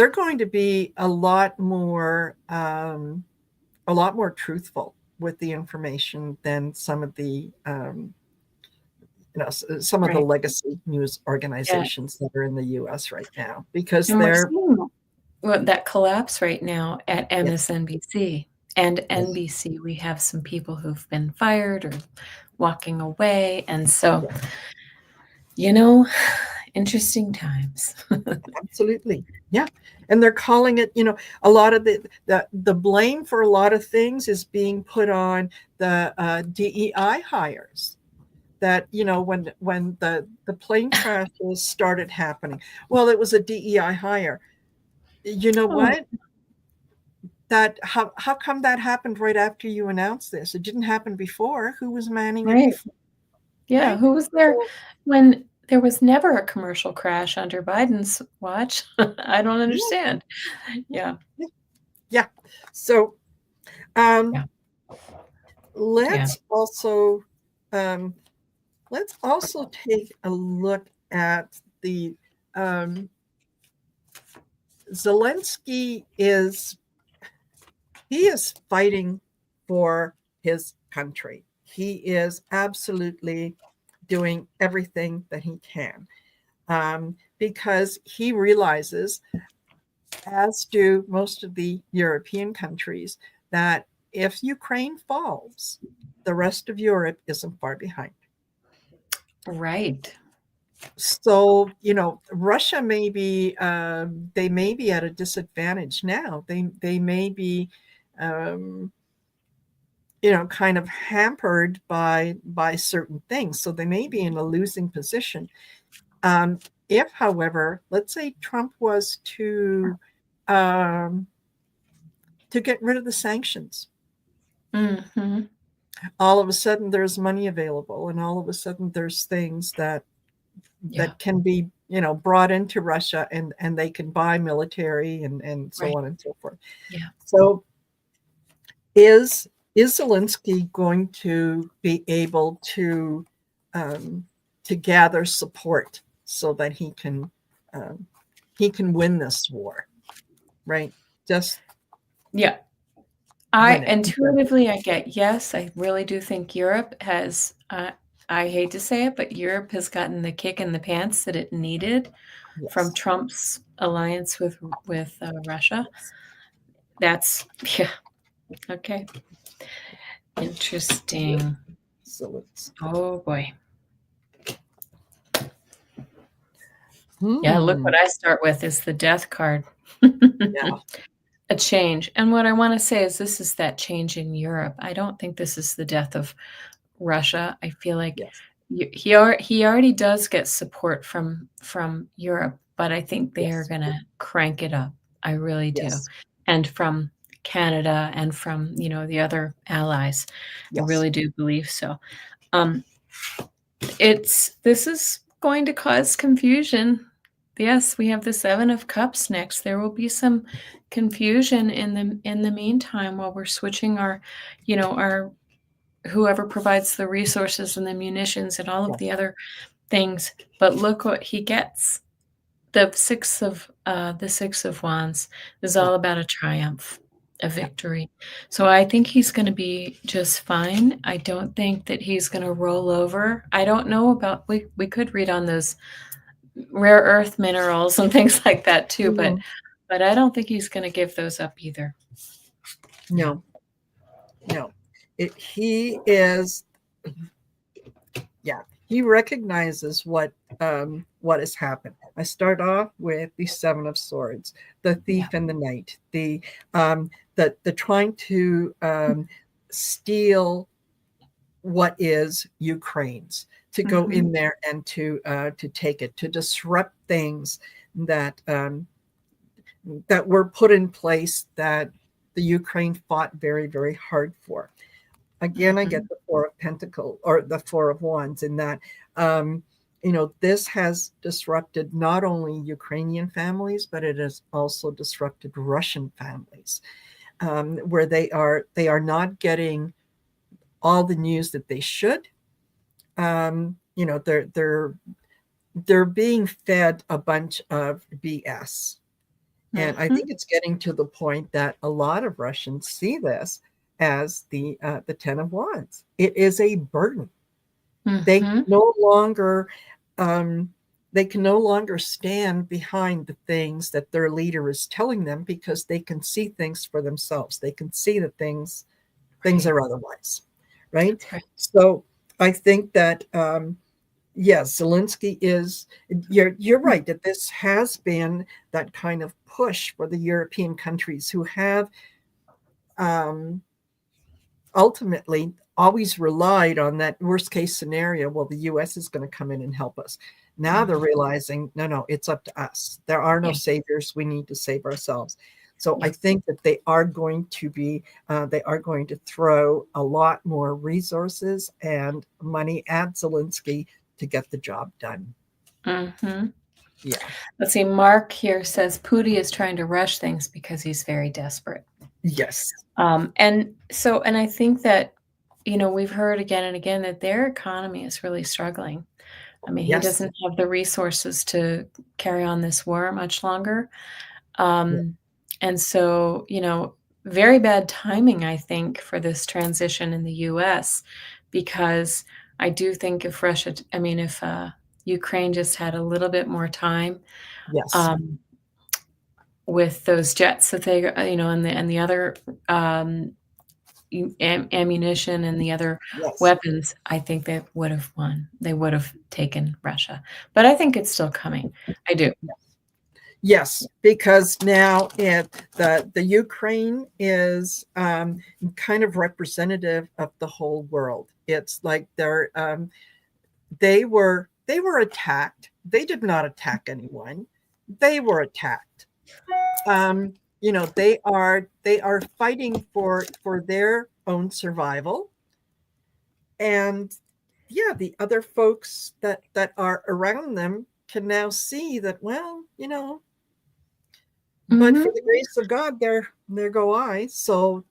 going to be a lot more truthful with the information than some of the some of the
Right.
legacy news
Yeah.
organizations that are in the U.S. right now, because
And we're
they're
seeing that collapse right now at
yes,
MSNBC and
yes,
NBC. We have some people who've been fired or walking away, and so,
yes,
you know, interesting times.
absolutely, yeah. And they're calling it, a lot of the blame for a lot of things is being put on the DEI hires. That when the plane crashes started happening, well, it was a DEI hire. You know
Oh,
what? That how come that happened right after you announced this? It didn't happen before. Who was manning it
right.
before?
Yeah,
Right?
who was there
So
when there was never a commercial crash under Biden's watch? I don't
yeah,
understand. Yeah,
yeah, yeah. So um,
yeah, yeah.
let's also um, let's also take a look at the um, Zelensky he is fighting for his country. He is absolutely doing everything that he can because he realizes, as do most of the European countries, that if Ukraine falls, the rest of Europe isn't far behind.
Right.
So, Russia may be they may be at a disadvantage now. They may be kind of hampered by certain things. So they may be in a losing position. If, however, let's say Trump was um, to get rid of the sanctions,
Mhm.
all of a sudden there's money available, and all of a sudden there's things
Yeah,
that can be brought into Russia, and they can buy military and so
right.
on and so forth.
Yeah.
So is Zelensky going to be able um, to gather support so that he can win this war, right? Just
Yeah.
win
I
it.
intuitively, I get yes, I really do think Europe has, I hate to say it, but Europe has gotten the kick in the pants that it needed from
Yes.
Trump's alliance with Russia.
Yes.
That's yeah, okay.
Yep.
Interesting.
So it's
Oh boy. Yeah, look
hmm.
what I start with is the death card.
Yeah.
A change. And what I wanna say is this is that change in Europe. I don't think this is the death of Russia. I feel like
Yes.
he already does get support from Europe, but I think they are
Yes.
gonna crank it up. I really do.
Yes.
And from Canada and from, the other allies. I
Yes.
really do believe so. Um, this is going to cause confusion. Yes, we have the 7 of Cups next. There will be some confusion in the meantime while we're switching our whoever provides the resources and the munitions and all of the
Yes.
other things. But look what he gets. The Six of Wands is
Yeah.
all about a triumph, a victory. So I think he's gonna be just fine. I don't think that he's gonna roll over. I don't know about we could read on those rare earth minerals and things like that too, but
Mhm.
but I don't think he's gonna give those up either.
No. No. He is, yeah, he recognizes what has happened. I start off with the 7 of Swords, the
Yeah.
thief and the knight, the trying to steal what is Ukraine's, to go
Mhm.
in there and to take it, to disrupt things that that were put in place that the Ukraine fought very, very hard for. Again, I get
Mhm.
the 4 of Pentacles or the 4 of Wands in that, um, this has disrupted not only Ukrainian families, but it has also disrupted Russian families, where they are not getting all the news that they should. They're being fed a bunch of BS. And I
Mhm.
think it's getting to the point that a lot of Russians see this as the 10 of Wands. It is a burden. They can
Mhm.
no longer um, they can no longer stand behind the things that their leader is telling them because they can see things for themselves. They can see that things
Right.
are otherwise, right?
That's right.
So I think that yes, Zelensky is. You're right that this has been that kind of push for the European countries who have um, ultimately always relied on that worst case scenario. Well, the U.S. is going to come in and help us. Now they're
Mhm.
realizing, no, no, it's up to us. There are no
Yeah.
saviors. We need to save ourselves. So I
Yeah.
think that they are going to throw a lot more resources and money at Zelensky to get the job done.
Mhm.
Yeah.
Let's see, Mark here says Pooty is trying to rush things because he's very desperate.
Yes.
And I think that, we've heard again and again that their economy is really struggling. I mean, he
Yes.
doesn't have the resources to carry on this war much longer.
Yeah.
Um, and so, very bad timing, I think, for this transition in the US, because I do think if Ukraine just had a little bit more time,
Yes.
um, with those jets that they, and the other ammunition and the other
Yes.
weapons, I think they would have won. They would have taken Russia. But I think it's still coming. I do.
Yes, because now the Ukraine is kind of representative of the whole world. It's like they were attacked. They did not attack anyone. They were attacked. They are fighting for their own survival, and yeah, the other folks that are around them can now see that, well, but for
Mhm.
the grace of God, there go I. So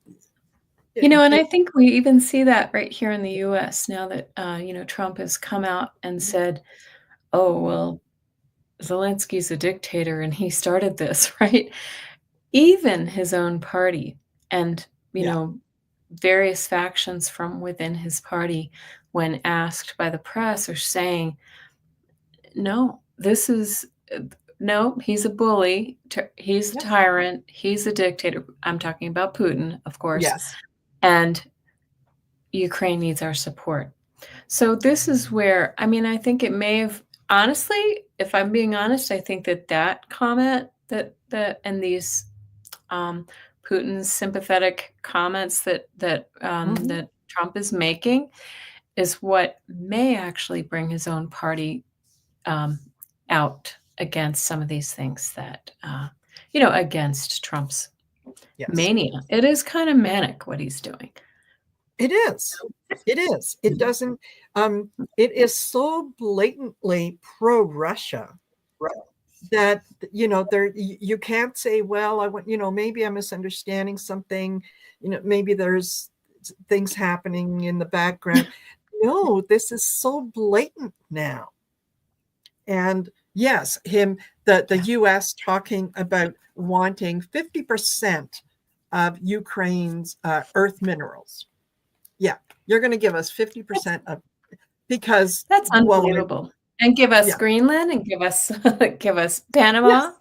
it,
And I
it,
think we even see that right here in the US now that, Trump has come out and said, "Oh, well, Zelensky's a dictator and he started this," right? Even his own party and,
yeah,
various factions from within his party, when asked by the press, are saying, "No, this is no, he's a bully, he's a
yes,
tyrant, he's a dictator." I'm talking about Putin, of course,
yes,
and Ukraine needs our support. So this is where, I think it may have, honestly, if I'm being honest, I think that comment and these, um, Putin's sympathetic comments
mhm,
that Trump is making is what may actually bring his own party, um, out against some of these things that, against Trump's.
Yes.
Mania. It is kind of manic what he's doing.
It is. It is. It doesn't, it is so blatantly pro-Russia that, there, you can't say, well, I want, maybe I'm misunderstanding something, maybe there's things happening in the background. No, this is so blatant now. And yes, the US talking about wanting 50% of Ukraine's earth minerals. Yeah, you're going to give us 50% of, because,
That's
well,
unbelievable. And give us
yeah,
Greenland and give us give us
yes,
Panama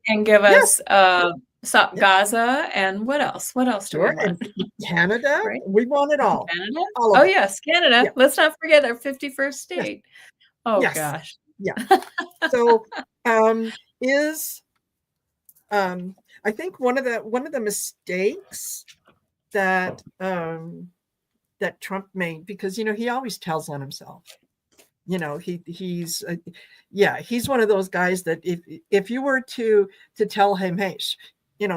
and give
yes,
us
yes,
Gaza and what else? What else do we
sure.
want?
And Canada,
Right?
we want it all,
Canada?
all
Oh
of it.
yes, Canada.
Yeah,
Let's not forget our 51st
yes,
state. Oh
yes,
gosh.
yeah. So, um, is I think one of the mistakes that that Trump made, because he always tells on himself. He's one of those guys that if you were to tell him, hey,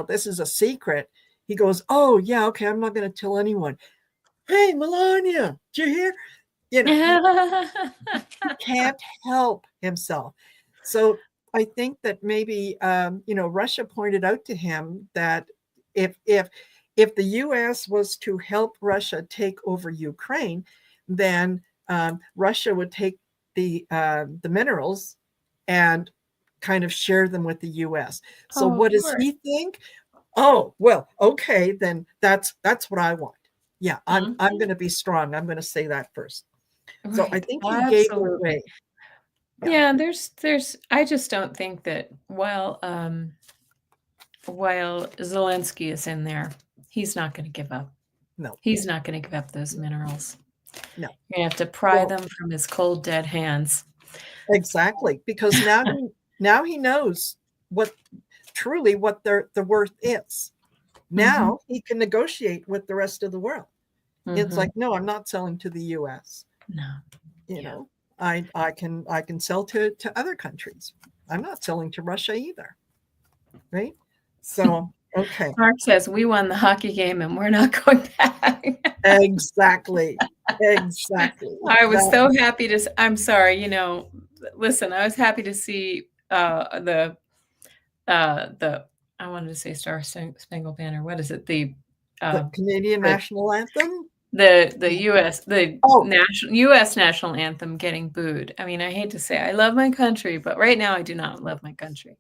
this is a secret, he goes, oh yeah, okay, I'm not going to tell anyone. Hey, Melania, did you hear? He can't help himself. So I think that maybe Russia pointed out to him that if the U.S. was to help Russia take over Ukraine, then Russia would take the minerals and kind of share them with the U.S. So
Oh, of
what does
course.
he think? Oh, well, okay, then that's what I want. Yeah, I'm going to be strong. I'm going to say that first. So I
Right.
think he gave
Absolutely.
away. Yeah.
Yeah, there's I just don't think that while Zelensky is in there, he's not going to give up.
No.
He's not going to give up those minerals.
No.
You're going to have to pry
Well,
them from his cold, dead hands.
exactly, because now he knows what truly what the worth is.
Mhm.
Now he can negotiate with the rest of the world. It's
Mhm.
like, no, I'm not selling to the U.S.
No.
You
Yeah.
know, I can sell to other countries. I'm not selling to Russia either, right? So okay,
Mark says we won the hockey game and we're not going back.
exactly, exactly.
I was
That
so happy to I'm sorry, listen, I was happy to see the I wanted to say Star Spangled Banner. What is it?
the
Uh,
Canadian
the
national anthem.
the
Oh,
national U.S. national anthem getting booed. I mean, I hate to say I love my country, but right now I do not love my country.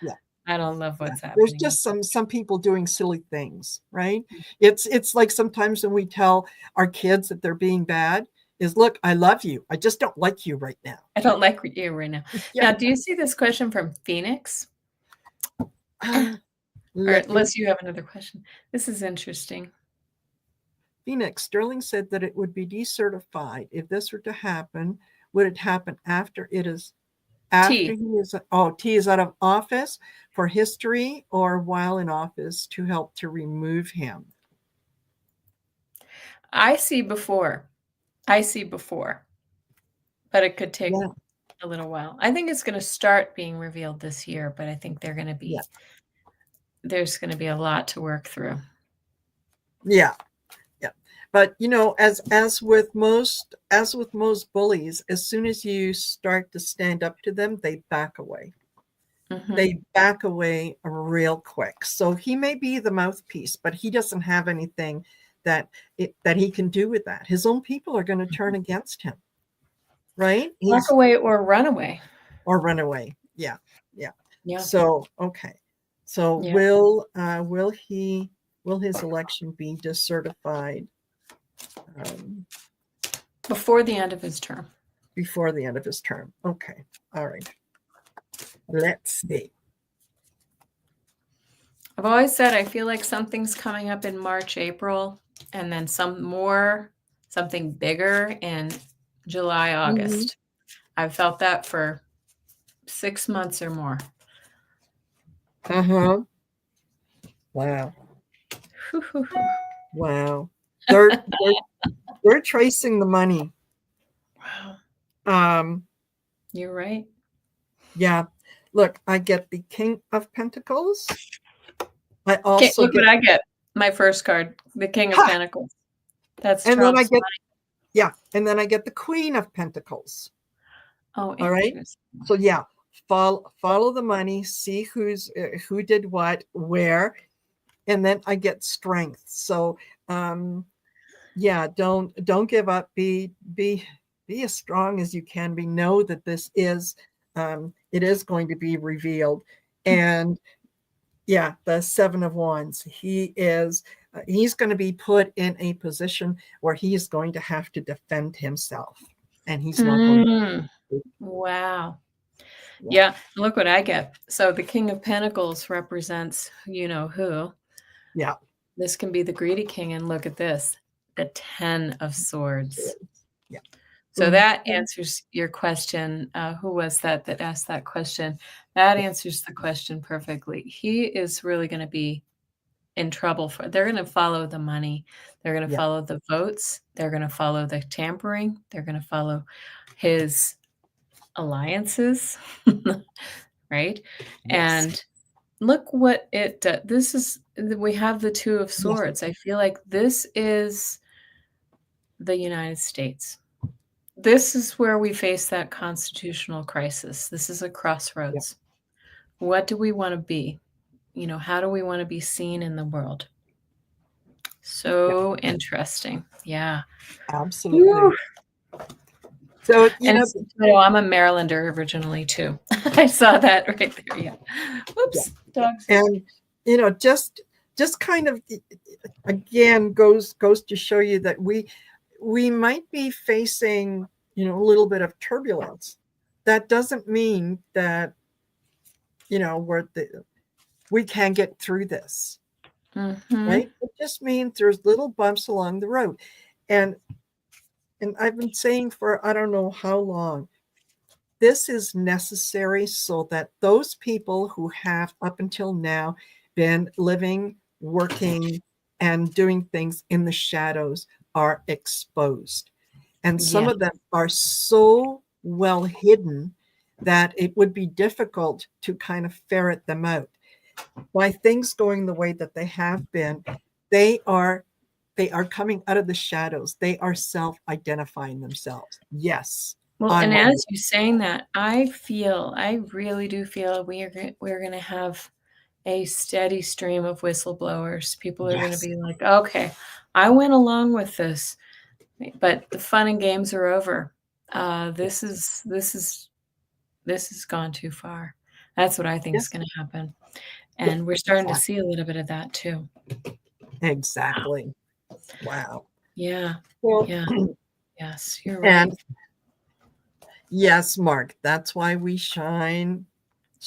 yeah.
I don't love
Yeah,
what's
there's
happening.
just some people doing silly things, right? It's like sometimes when we tell our kids that they're being bad, is look, I love you, I just don't like you right now.
I don't like you right now.
Yeah.
Now, do you see this question from Phoenix?
um
Or
let me
unless you have another question. This is interesting.
Phoenix Sterling said that it would be decertified if this were to happen. Would it happen after
T.
he is out of office for history, or while in office to help to remove him?
I see before. I see before, but it could take
Yeah,
a little while. I think it's going to start being revealed this year, but I think
yeah,
there's going to be a lot to work through.
yeah. Yeah. But as with most bullies, as soon as you start to stand up to them, they back away.
Mhm.
They back away real quick. So he may be the mouthpiece, but he doesn't have anything that he can do with that. His own people are going to turn against him, right?
Walk away or run away.
Or run away. Yeah. Yeah.
Yeah.
So okay. So
Yeah.
will his election be decertified
Before the end of his term.
before the end of his term? Okay. All right. Let's see.
I've always said I feel like something's coming up in March, April, and then something bigger in July,
Mhm.
August. I've felt that for 6 months or more.
Uh-huh. Wow. Wow. They're tracing the money.
Wow.
Um,
You're right.
yeah. Look, I get the King of Pentacles. I
Okay,
also
look what
get,
I get. My first card, the King of
ha!
Pentacles. That's
And then I
Trump's
get,
money.
yeah, and then I get the Queen of Pentacles.
Oh,
All right.
interesting.
So yeah, follow the money, see who did what, where, and then I get strength. So yeah, don't give up. Be as strong as you can be. Know that this is it is going to be revealed. And yeah, the 7 of Wands. He's going to be put in a position where he is going to have to defend himself, and he's not going
Mm,
to.
wow.
Yeah,
Yeah, look what I get. So the King of Pentacles represents you know who.
yeah,
This can be the greedy king, and look at this, the 10 of Swords.
yeah.
So that answers your question. Who was that that asked that question? That answers the question perfectly. He is really going to be in trouble for. They're going to follow the money. They're going to
Yeah,
follow the votes. They're going to follow the tampering. They're going to follow his alliances, right?
yes,
And look what it does. This is we have the 2 of
yes,
Swords. I feel like this is the United States. This is where we face that constitutional crisis. This is a
yeah,
crossroads. What do we want to be? How do we want to be seen in the world?
yeah,
So interesting. Yeah.
absolutely.
Woo.
So,
And it's, I'm a Marylander originally too. I saw that right there. Yeah.
yeah.
Whoops. Dogs.
And, just kind of, again, goes to show you that we might be facing, a little bit of turbulence. That doesn't mean that, we can get through this,
Mm-hmm.
right? It just means there's little bumps along the road. And, I've been saying for, I don't know how long, this is necessary so that those people who have up until now been living, working, and doing things in the shadows are exposed. And some
Yeah.
of them are so well hidden that it would be difficult to kind of ferret them out. By things going the way that they have been, they are coming out of the shadows. They are self-identifying themselves. Yes,
Well,
I'm
and
on.
as you saying that, I really do feel we're going to have a steady stream of whistleblowers. People are going to
Yes,
be like, okay, I went along with this, but the fun and games are over. This
yes,
is this has gone too far. That's what I think is
yes,
going to happen,
yeah,
and we're starting to
exactly.
see a little bit of that too.
Exactly. Wow.
Yeah,
Well,
yeah, yes, you're right.
and yes, Mark, that's why we shine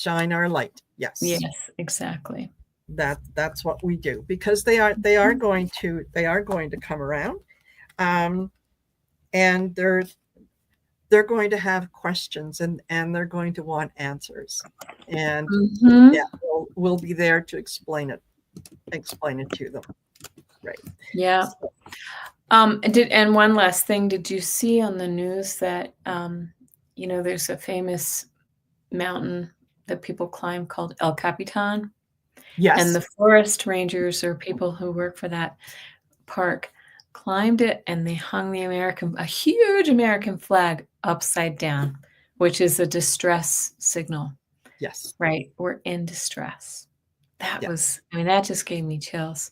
our light. Yes.
Yes, exactly.
That's what we do, because they are going to come around. Um and they're going to have questions, and they're going to want answers. And yeah,
Hmm.
we'll be there to explain it to them. Right.
Yeah.
So,
And one last thing, did you see on the news that there's a famous mountain that people climb called El Capitan, and
yes.
the forest rangers or people who work for that park climbed it and they hung a huge American flag upside down, which is a distress signal,
Yes.
right? We're in distress.
Yeah.
That just gave me chills.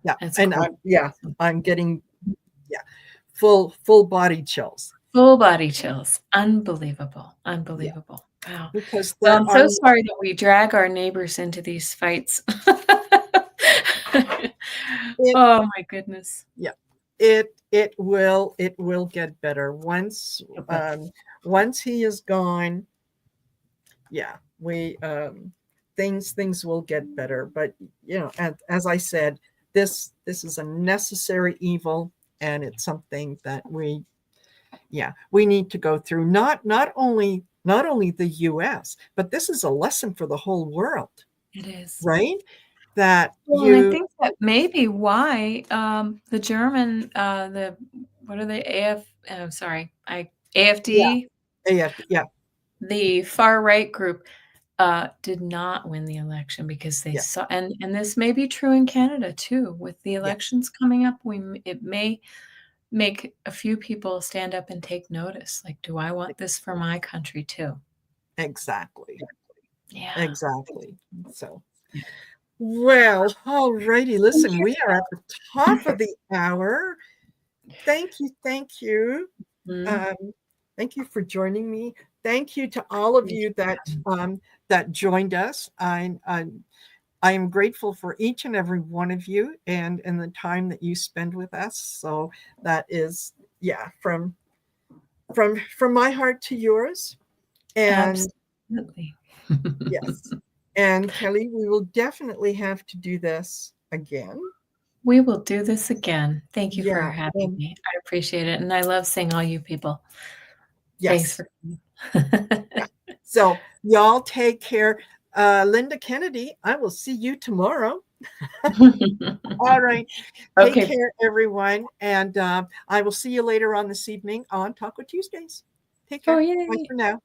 Yeah.
That's
And
cool.
I'm getting, yeah, full body chills.
Full body chills. Unbelievable.
Yeah.
Unbelievable. Wow.
Because
Well,
there
I'm
are,
so sorry that we drag our neighbors into these fights.
it,
Oh my goodness.
yeah, it will get better
Okay.
once he is gone. Yeah, we things will get better. But as I said, this is a necessary evil, and it's something that we need to go through. Not only the US, but this is a lesson for the whole world,
It is.
right? That
Well, and I think that may be why the German, what are they?
yeah,
AFD,
yeah, yeah,
the far right group. did not win the election because they
Yeah.
saw, and this may be true in Canada too, with the
Yes.
elections coming up, it may make a few people stand up and take notice, like, "Do I want this for my country too?"
Exactly.
Yeah.
Exactly. So, well, alrighty. Listen, we are at the top of the hour. Thank you. Thank you.
Mhm.
Um, thank you for joining me. Thank you to all of
Thank
you
you for having me.
that joined us. I am grateful for each and every one of you and the time that you spend with us. So that is, yeah, from my heart to yours. And
Absolutely.
yes, and Kelly, we will definitely have to do this again.
We will do this again. Thank you for
Yeah,
having
and
me. I appreciate it, and I love seeing all you people. Thanks
yes,
for coming.
yeah. So y'all take care. Linda Kennedy, I will see you tomorrow. All right. Take
Okay.
care, everyone. And I will see you later on this evening on Taco Tuesdays. Take
Oh,
care. Bye
yay.
for now.